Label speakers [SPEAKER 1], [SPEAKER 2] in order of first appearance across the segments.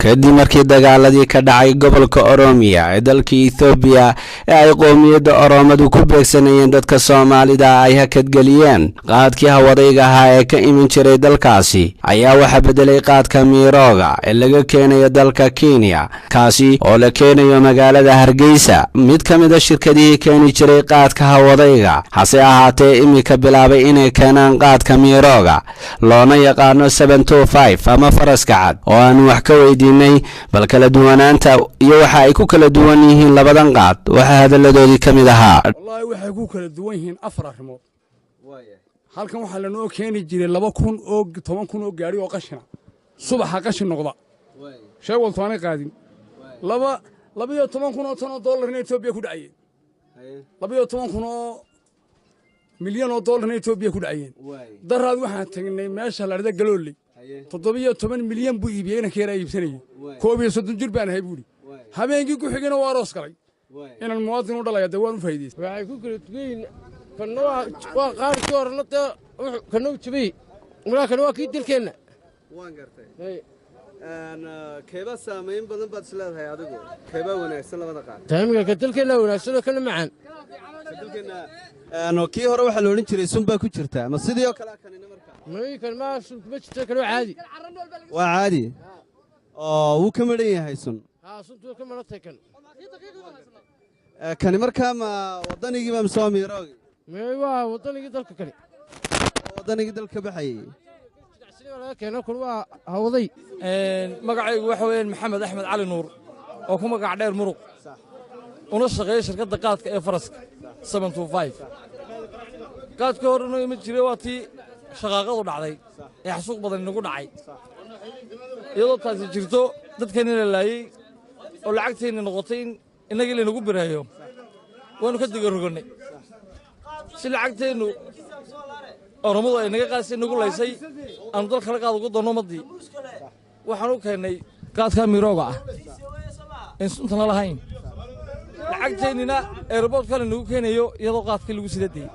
[SPEAKER 1] kadib markii dagaaladii ka dhacay gobolka Oromia ee dalka Ethiopia ee ay qoomiyadda Oromadu ku beegsanayeen dadka Soomaalida ay hakadgeliyeen qaadkii hawadayga ahaa ee ka iman jiray dalkaasi ayaa waxa bedelay qaadka mirooga ee laga keenayo dalka Kenya kaasi oo la keenayo magaalada Hargeysa mid ka mid ah shirkadihii keeni jiray qaadka hawadayga hase ahaatee imika bilaabay inay keenaan qaadka mirooga loona yaqaano 725 ama faraska cad oo aan wax ka weydiinay bal kala duwanaanta iyo waxa ay ku kala duwan yihiin labadan qaad waxa hadaladoodii kamid ahaa
[SPEAKER 2] wallahi waxay ku kala duwan yihiin afar arrimood halkan waxa la noo keeni jiray 2000 oo 10,000 oo gaari oo qashina subaxa qashin noqda shay waltaanay qaadin laba 12,000 oo tan oo dollar in Ethiopia ku dhacay 12,000 oo milyan oo dollar in Ethiopia ku dhacay daraad waxaan tagnay meesha la rida galoolay 17 milyan buu iibiyay inaan ka iibsanay koob iyo 30 jir baan ahay buuri habeenkii ku xigana waa roos galay inaan muwaadin u dhalay dawaan u faa'iideysto
[SPEAKER 3] waxay ku kala duwan kana waa qaar ka horna kana u jabay marka waa kii dilkeena
[SPEAKER 4] waan gartay keeba saameyn badan baad isleedahay adigu keeba wanaagsan labada qaad
[SPEAKER 3] taamiga ka dilkeena wanaagsan kana macaan
[SPEAKER 4] dilkeena kii hore waxa la oran jiray sun baa ku jirta ma sidoo kale kanina markaa
[SPEAKER 3] ما كان ما سنت بجت كانوا عادي
[SPEAKER 4] وعادي wuu ka maran yahay sun
[SPEAKER 3] سنت ka maran kan
[SPEAKER 4] kani markaa ma wadanigii ma soo miiroogi
[SPEAKER 3] waa wadanigii dalka kale
[SPEAKER 4] wadanigii dalka baxay
[SPEAKER 3] keena kun waa hawday
[SPEAKER 5] magacaygu waxa weeyaan maxamed axmed cali nuur oo ku magac dheer muruq una shaqeeyo shirkadda qaadka ee faraska 725 qaadka horena ima jiray waa tii shaqaaqadu dhacday ee xasuuq badan nagu dhacay iyadoo taasi jirto dadkeenna la laayay oo lacagteena noqotay inagii la nagu birayo waanu ka diga roganay si lacagteenu Oromadu ay naga qaasay nagu laysay aan dal kala qaad ugu doono madii waxaan u keenay qaadka mirooga ah in suntan lahayn lacagteenina airport kale nagu keenayo iyadoo qaadka lagu sidaday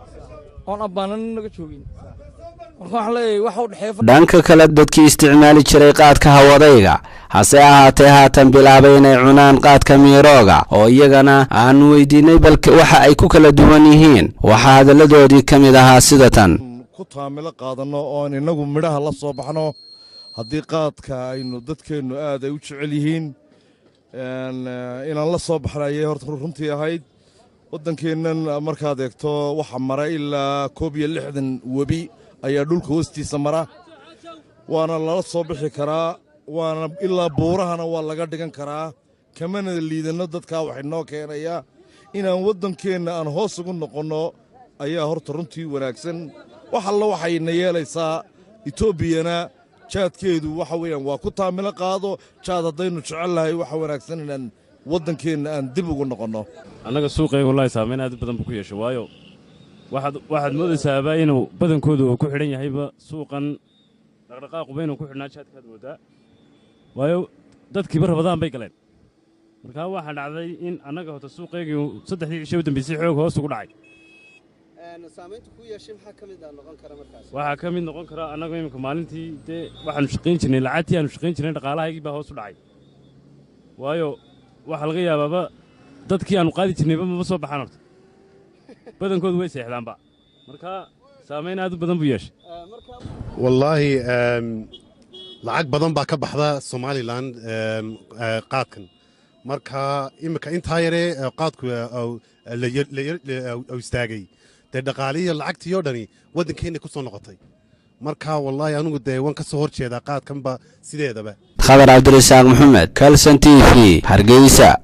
[SPEAKER 5] oo abaanan naga joogin
[SPEAKER 1] dhanka kale dadkii isticmaali jiray qaadka hawadayga hase ahaatee haatan bilaabay inay cunaan qaadka mirooga oo iyagana aan weydiinay balka waxa ay ku kala duwan yihiin waxa hadaladoodii kamid ahaa sida tan
[SPEAKER 6] ku taamilo qaadano oo inagu midhaha la soo baxno haddii qaadka aynu dadkeennu aad ay u jecel yihiin inaan la soo baxnayay horta runtii ahayd waddankeennan markaad eegto waxa mara ilaa 61 webi ayaa dhulka hoostiisa mara waana lala soo bixi karaa waana ilaa buurahana waa laga dhigan karaa kamana liidano dadkaa waxay noo keenayaa inaan waddankeenna aan hoos ugu noqonno ayaa horta runtii wanaagsan wax alla waxayna yeelaysaa Etoobiyana jaadkeedu waxa weeyaan waa ku taamilo qaado jaad haddaynu jecelnahay waxa wanaagsan inaan waddankeenna aan dib ugu noqonno
[SPEAKER 7] annaga suuqayga wallahi saameyn aad badan ku yeesho waayo waxaad moodaysaa inuu badankoodu ku xidhan yahayba suuqan dhaqdhaqaaqu baynu ku xidhnaa jaadkaad moodaa waayo dadkiiba rabadaan bay galeen markaa waxaa dhacday in annaga hota suuqaygii 3 cisho u dambeysay xoog hoos ugu dhacay
[SPEAKER 4] saameyntu ku yeeshay maxaa ka mid noqon kara markaas
[SPEAKER 7] waxaa ka mid noqon kara annaga imika maalintii dee waxaanu shaqayn jirnay lacagtii aanu shaqayn jirnay dhaqaalahaygii baa hoos u dhacay waayo waxaa laga yaabaaba dadkii aanu qaadi jirnayba ma soo baxaan horta badankoodu way seexdaanba marka saameyn aad u badan buu yeeshay
[SPEAKER 8] wallaahi lacag badan baa ka baxda Somaliland qaadkan marka imika inta yare qaadku la istaagay dhaqaalihiisa lacagtii oo dhani waddankeena ku soo noqotay marka wallaahi anigu waan ka soo horjeedaa qaadkanba sideedaba
[SPEAKER 1] Khadar Abdirasaaq Maxamed Kalsan TV Hargeysa